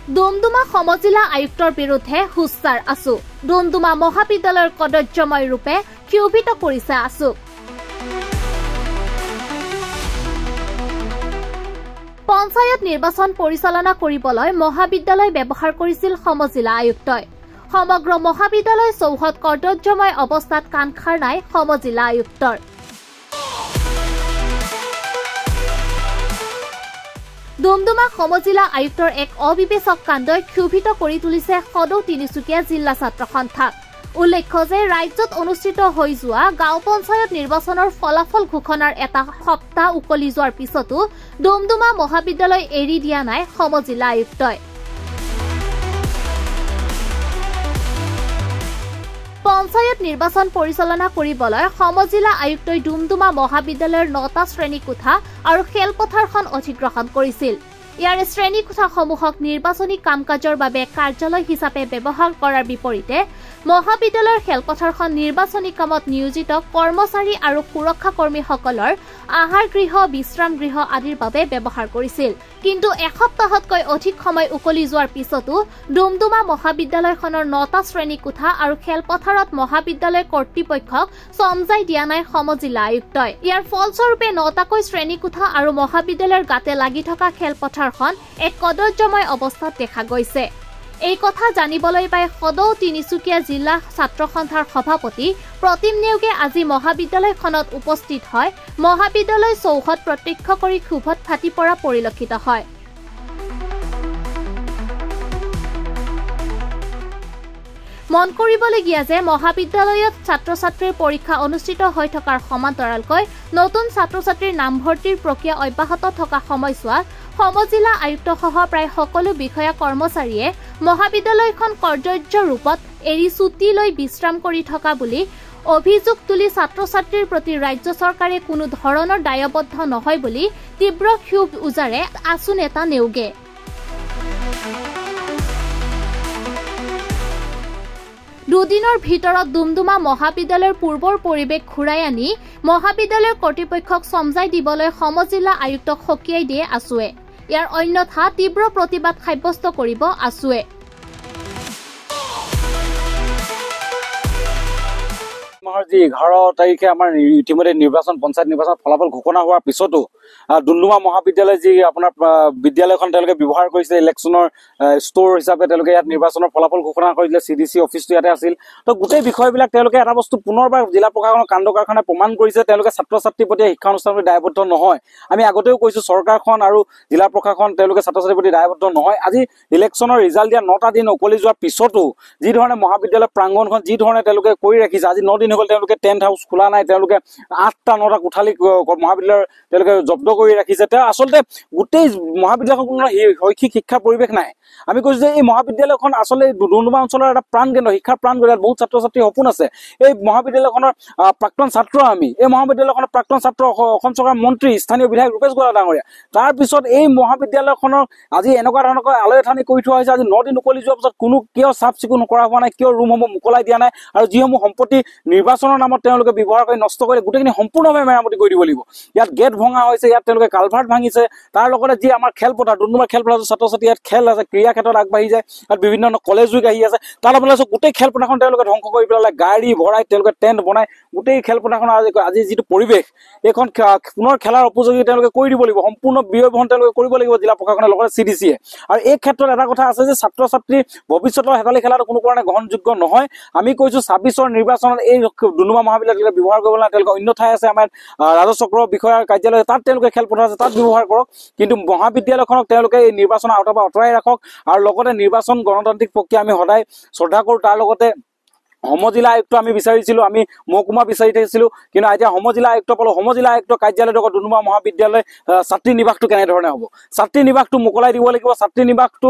ডুমডুমা সমজিলা আয়ুক্তৰ বিৰুদ্ধে হুচ্চাৰ আছু। ডুমডুমা মহাবিদ্যালয়ৰ কদৰ্যময় ৰূপে ক্ষোভিত কৰিছে আছু। পঞ্চায়ত নিৰ্বাচন পৰিচালনা কৰিবলৈ মহাবিদ্যালয় ব্যৱহাৰ কৰিছিল সমজিলা আয়ুক্তই। সমগ্ৰ মহাবিদ্যালয় চৌহদ কদৰ্যময় অৱস্থাত কাণখাৰ নাই সমজিলা আয়ুক্তৰ। ডুমডুমা সমজিলা আয়ুক্তৰ এক অবিবেচক কাণ্ডই ক্ষোভিত কৰি তুলিছে সদৌ তিনিচুকীয়া জিলা ছাত্ৰ সন্থাক। উল্লেখ্য যে ৰাজ্যত অনুষ্ঠিত হৈ যোৱা গাঁও পঞ্চায়ত নিৰ্বাচনৰ ফলাফল ঘোষণাৰ এটা সপ্তাহ উকলি যোৱাৰ পিছতো ডুমডুমা মহাবিদ্যালয় এৰি দিয়া নাই সমজিলা আয়ুক্তই। পঞ্চায়ত নিৰ্বাচন পৰিচালনা কৰিবলৈ সমজিলা আয়ুক্তই ডুমডুমা মহাবিদ্যালয়ৰ 9টা শ্ৰেণীকোঠা আৰু খেলপথাৰখন অধিগ্ৰহণ কৰিছিল। ইয়াৰ শ্ৰেণীকোঠাসমূহক নিৰ্বাচনী কাম কাজৰ বাবে কাৰ্যালয় হিচাপে ব্যৱহাৰ কৰাৰ বিপৰীতে মহাবিদ্যালয়ৰ খেলপথাৰখন নিৰ্বাচনী কামত নিয়োজিত কৰ্মচাৰী আৰু সুৰক্ষা কৰ্মীসকলৰ আহাৰ গৃহ, বিশ্ৰাম গৃহ আদিৰ বাবে ব্যৱহাৰ কৰিছিল। কিন্তু এসপ্তাহতকৈ অধিক সময় উকলি যোৱাৰ পিছতো ডুমডুমা মহাবিদ্যালয়খনৰ 9টা শ্ৰেণীকোঠা আৰু খেলপথাৰত মহাবিদ্যালয় কৰ্তৃপক্ষক সমজাই দিয়া নাই সমজিলা আয়ুক্তই। ইয়াৰ ফলস্বৰূপে 9টাকৈ শ্ৰেণীকোঠা আৰু মহাবিদ্যালয়ৰ গাতে লাগি থকা খেলপথাৰখন এক কদৰ্যময় অৱস্থাত দেখা গৈছে। এই কথা জানিবলৈ পাই সদৌ তিনিচুকীয়া জিলা ছাত্ৰ সন্থাৰ সভাপতি প্ৰতিম নেওগে আজি মহাবিদ্যালয়খনত উপস্থিত হয় মহাবিদ্যালয় চৌহদ প্ৰত্যক্ষ কৰি ক্ষোভত ফাটি পৰা পৰিলক্ষিত হয়। মন কৰিবলগীয়া যে মহাবিদ্যালয়ত ছাত্ৰ ছাত্ৰীৰ পৰীক্ষা অনুষ্ঠিত হৈ থকাৰ সমান্তৰালকৈ নতুন ছাত্ৰ ছাত্ৰীৰ নামভৰ্তিৰ প্ৰক্ৰিয়া অব্যাহত থকা সময়ছোৱাত সমজিলা আয়ুক্তসহ প্ৰায় সকলো বিষয়া কৰ্মচাৰীয়ে মহাবিদ্যালয়খন কৰ্তব্য ৰূপত এৰি ছুটী লৈ বিশ্ৰাম কৰি থকা বুলি অভিযোগ তুলি ছাত্ৰ ছাত্ৰীৰ প্ৰতি ৰাজ্য চৰকাৰে কোনো ধৰণৰ দায়বদ্ধ নহয় বুলি তীব্ৰ ক্ষোভ উজাৰে আছু নেতা নেওগে। দুদিনৰ ভিতৰত ডুমডুমা মহাবিদ্যালয়ৰ পূৰ্বৰ পৰিৱেশ ঘূৰাই আনি মহাবিদ্যালয়ৰ কৰ্তৃপক্ষক সমজাই দিবলৈ সমজিলা আয়ুক্তক সকীয়াই দিয়ে আছুৱে। ইয়াৰ অন্যথা তীব্ৰ প্ৰতিবাদ সাব্যস্ত কৰিব আছুৱে। মাহৰ যি 11 তাৰিখে আমাৰ ইতিমধ্যে পঞ্চায়ত নিৰ্বাচন ফলাফল ঘোষণা হোৱাৰ পিছতো ডুমডুমা মহাবিদ্যালয় যি আপোনাৰ বিদ্যালয়খন তেওঁলোকে ব্যৱহাৰ কৰিছে ইলেকশ্যনৰ ষ্ট'ৰ হিচাপে তেওঁলোকে ইয়াত নিৰ্বাচনৰ ফলাফল ঘোষণা কৰিছিলে। CDC অফিচটো ইয়াতে আছিল। তো গোটেই বিষয়বিলাক তেওঁলোকে এটা বস্তু পুনৰবাৰ জিলা প্ৰশাসনৰ কাণ্ড কাৰখানাই প্ৰমাণ কৰিছে তেওঁলোকে ছাত্ৰ ছাত্ৰীৰ প্ৰতি শিক্ষা অনুষ্ঠানৰ প্ৰতি দায়বদ্ধ নহয়। আমি আগতেও কৈছো চৰকাৰখন আৰু জিলা প্ৰশাসন তেওঁলোকে ছাত্ৰ ছাত্ৰীৰ প্ৰতি দায়বদ্ধ নহয়। আজি ইলেকশ্যনৰ ৰিজাল্ট দিয়া 9টা দিন উকলি যোৱাৰ পিছতো যি ধৰণে মহাবিদ্যালয় প্ৰাংগণখন যি ধৰণে তেওঁলোকে কৰি ৰাখিছে, আজি 9 দিন হ'ল তেওঁলোকে টেণ্ট হাউচ খোলা নাই, তেওঁলোকে 8টা 9টা কোঠালি মহাবিদ্যালয়ৰ তেওঁলোকে জব্দ কৰি ৰাখিছে। তেওঁ আচলতে গোটেই মহাবিদ্যালয়খন কোনো শৈক্ষিক শিক্ষাৰ পৰিৱেশ নাই। আমি কৈছো যে এই মহাবিদ্যালয়খন আচলতে ডুমডুমা অঞ্চলৰ এটা প্ৰাণ কেন্দ্ৰ, শিক্ষাৰ প্ৰাণ কেন্দ্ৰ। বহুত ছাত্ৰ ছাত্ৰীৰ সপোন আছে। এই মহাবিদ্যালয়খনৰ প্ৰাক্তন ছাত্ৰ আমি, এই মহাবিদ্যালয়খনৰ প্ৰাক্তন ছাত্ৰ অসম চৰকাৰৰ মন্ত্ৰী স্থানীয় বিধায়ক ৰূপেশ গোহালা ডাঙৰীয়া। তাৰপিছত এই মহাবিদ্যালয়খনৰ আজি এনেকুৱা ধৰণকৈ আলৈ আথানি কৰি থোৱা হৈছে। আজি 9 দিন উকলি যোৱাৰ পিছত কোনো কিয় চাফ চিকুণ কৰা হোৱা নাই, কিয় ৰুমসমূহ মোকলাই দিয়া নাই, আৰু যিসমূহ সম্পত্তি নিৰ্বাচনৰ নামত তেওঁলোকে ব্যৱহাৰ কৰি নষ্ট কৰি গোটেইখিনি সম্পূৰ্ণভাৱে মেৰামতি কৰি দিব লাগিব। ইয়াত গেট ভঙা হৈছে, ইয়াত তেওঁলোকে কালভাৰ্ট ভাঙিছে। তাৰ লগতে যি আমাৰ খেলপথাৰ ডুমডুমা খেলপথাৰ ছাত্ৰ ছাত্ৰী ইয়াত খেল আছে, ক্ৰীড়া ক্ষেত্ৰত আগবাঢ়ি যায়, ইয়াত বিভিন্ন কলেজ উইক আহি আছে। তাত আপোনালোকে গোটেই খেলপথাৰখন তেওঁলোকে ধ্বংস কৰি পেলালে, গাড়ী ভৰাই তেওঁলোকে টেণ্ট বনাই গোটেই খেলপথাৰখন আজি যিটো পৰিৱেশ, এইখন পুনৰ খেলাৰ উপযোগী তেওঁলোকে কৰি দিব লাগিব। সম্পূৰ্ণ ব্যয় বহন তেওঁলোকে কৰিব লাগিব জিলা প্ৰশাসনৰ লগতে CDCয়ে। আৰু এই ক্ষেত্ৰত এটা কথা আছে যে ছাত্ৰ ছাত্ৰীৰ ভৱিষ্যতৰ হেতালি খেলাটো কোনো কাৰণে গ্ৰহণযোগ্য নহয়। আমি কৈছো 26ৰ নিৰ্বাচনত এই ডুমডুমা মহাবিদ্যালয় ব্যৱহাৰ কৰিব নালাগে। তেওঁলোকে অন্য ঠাই আছে, আমাৰ ৰাজচক্ৰ বিষয়াৰ কাৰ্যালয়, তাত তেওঁলোকে খেলপথাৰ আছে, তাত ব্যৱহাৰ কৰক। কিন্তু মহাবিদ্যালয়খনক তেওঁলোকে এই নিৰ্বাচনৰ আওতাৰ পৰা আঁতৰাই ৰাখক। আৰু লগতে নিৰ্বাচন গণতান্ত্ৰিক প্ৰক্ৰিয়া আমি সদায় শ্ৰদ্ধা কৰোঁ। তাৰ লগতে সমজিলা আয়ুক্ত আমি বিচাৰিছিলো, আমি মহকুমা বিচাৰি থাকিছিলো, কিন্তু এতিয়া সমজিলা আয়ুক্ত পালো। সমজিলা আয়ুক্ত কাৰ্যালয়ত ডুমডুমা মহাবিদ্যালয় ছাত্ৰী নিবাসটো কেনেধৰণে হ'ব? ছাত্ৰী নিবাসটো মোকলাই দিব লাগিব। ছাত্ৰী নিবাসটো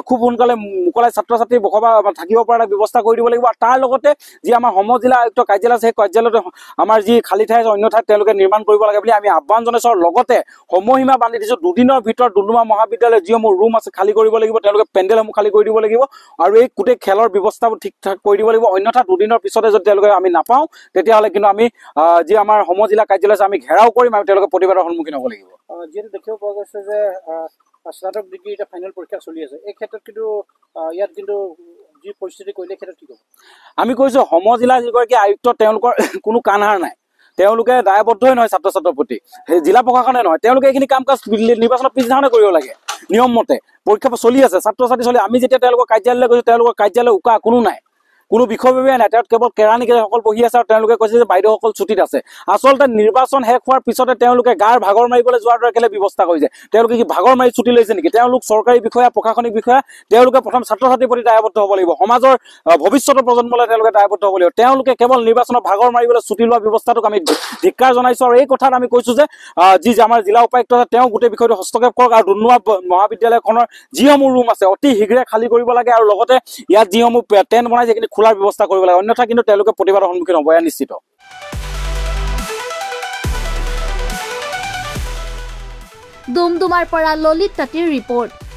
খুব সোনকালে মোকলাই ছাত্ৰ ছাত্ৰী বসবাস থাকিব পৰা ব্যৱস্থা কৰি দিব লাগিব। আৰু তাৰ লগতে যি আমাৰ সমজিলা আয়ুক্ত কাৰ্যালয় আছে, সেই কাৰ্যালয়তে আমাৰ যি খালী ঠাই আছে অন্য ঠাইত তেওঁলোকে নিৰ্মাণ কৰিব লাগে বুলি আমি আহ্বান জনাইছো। আৰু লগতে সময়সীমা বান্ধি দিছো, 2 দিনৰ ভিতৰত ডুমডুমা মহাবিদ্যালয়ৰ যিসমূহ ৰুম আছে খালী কৰিব লাগিব, তেওঁলোকে পেণ্ডেলসমূহ খালী কৰি দিব লাগিব, আৰু এই গোটেই খেলৰ ব্যৱস্থাবোৰ ঠিক ঠাক কৰি দিব লাগিব। অন্যথা 2 দিনৰ পিছতে যদি তেওঁলোকে আমি নাপাওঁ, তেতিয়াহ'লে কিন্তু আমি যি আমাৰ সমজিলা কাৰ্যালয় আছে আমি ঘেৰাও কৰিম আৰু তেওঁলোকে প্ৰতিবাদৰ সন্মুখীন হ'ব লাগিব। যিহেতু দেখিব পোৱা গৈছে যে স্নাতক ডিগ্ৰী এটা ফাইনেল পৰীক্ষা চলি আছে এই ক্ষেত্ৰত কিন্তু ইয়াত কিন্তু যি পৰিস্থিতি কৰিলে ক্ষেত্ৰত কি ক'ব আমি কৈছোঁ সমজিলা যিগৰাকী আয়ুক্ত তেওঁলোকৰ কোনো কাণহাৰ নাই তেওঁলোকে দায়বদ্ধই নহয় ছাত্ৰ ছাত্ৰৰ প্ৰতি সেই জিলা প্ৰশাসনে নহয় তেওঁলোকে এইখিনি কাম কাজ নিৰ্বাচনৰ পিছদিনাখনে কৰিব লাগে নিয়ম মতে পৰীক্ষা চলি আছে ছাত্ৰ ছাত্ৰী চলি আমি যেতিয়া তেওঁলোকৰ কাৰ্যালয়লৈ গৈছোঁ তেওঁলোকৰ কাৰ্যালয় উকা কোনো নাই কোনো বিষয়ববীয়া নাই তাত কেৱল কেৰাণীকেইসকল বহি আছে আৰু তেওঁলোকে কৈছে যে বাইদেউসকল ছুটিত আছে আচলতে নিৰ্বাচন শেষ হোৱাৰ পিছতে তেওঁলোকে গাৰ ভাগৰ মাৰিবলৈ যোৱাৰ দৰে কেলে ব্যৱস্থা কৰিছে তেওঁলোকে কি ভাগৰ মাৰি ছুটি লৈছে নেকি তেওঁলোক চৰকাৰী বিষয়া প্ৰশাসনিক বিষয়া তেওঁলোকে প্ৰথম ছাত্ৰ ছাত্ৰীৰ প্ৰতি দায়বদ্ধ হ'ব লাগিব সমাজৰ ভৱিষ্যতৰ প্ৰজন্মলৈ তেওঁলোকে দায়বদ্ধ হ'ব লাগিব তেওঁলোকে কেৱল নিৰ্বাচনৰ ভাগৰ মাৰিবলৈ ছুটি লোৱা ব্যৱস্থাটোক আমি ধিক্কাৰ জনাইছোঁ আৰু এই কথাত আমি কৈছোঁ যে যি আমাৰ জিলা উপায়ুক্ত আছে তেওঁ গোটেই বিষয়টো হস্তক্ষেপ কৰক আৰু ডুমডুমা মহাবিদ্যালয়খনৰ যিসমূহ ৰুম আছে অতি শীঘ্ৰে খালী কৰিব লাগে আৰু লগতে ইয়াত যিসমূহ টেণ্ট বনাইছে সেইখিনি খোলাৰ ব্যৱস্থা কৰিব লাগে অন্যথা কিন্তু তেওঁলোকে প্ৰতিবাদৰ সন্মুখীন হ'ব নিশ্চিত ডুমডুমাৰ পৰা ললিত তাঁতীৰ ৰিপৰ্ট।